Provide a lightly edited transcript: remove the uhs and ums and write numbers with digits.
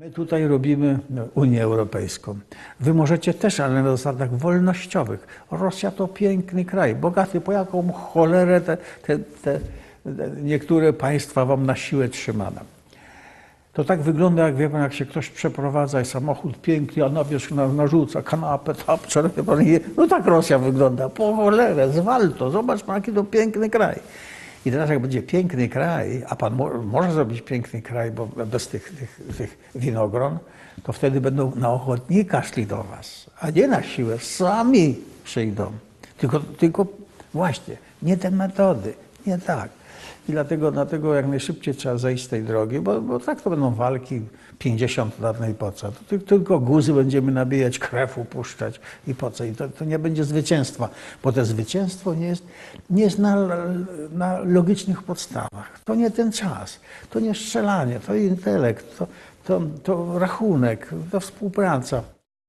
My tutaj robimy Unię Europejską. Wy możecie też, ale na zasadach wolnościowych. Rosja to piękny kraj, bogaty, po jaką cholerę te niektóre państwa wam na siłę trzymane. To tak wygląda, jak wie pan, jak się ktoś przeprowadza i samochód piękny, a na wierzch narzuca kanapę, tapczę, no tak Rosja wygląda. Po cholerę, zwal to, zobacz pan, jaki to piękny kraj. I teraz jak będzie piękny kraj, a pan może zrobić piękny kraj, bo bez tych winogron, to wtedy będą na ochotnika szli do was, a nie na siłę, sami przyjdą. Tylko właśnie, nie te metody, nie tak. I dlatego jak najszybciej trzeba zejść z tej drogi, bo tak to będą walki 50 lat, no i po co? To tylko guzy będziemy nabijać, krew upuszczać i po co? I to nie będzie zwycięstwa, bo to zwycięstwo nie jest na logicznych podstawach. To nie ten czas, to nie strzelanie, to intelekt, to rachunek, to współpraca.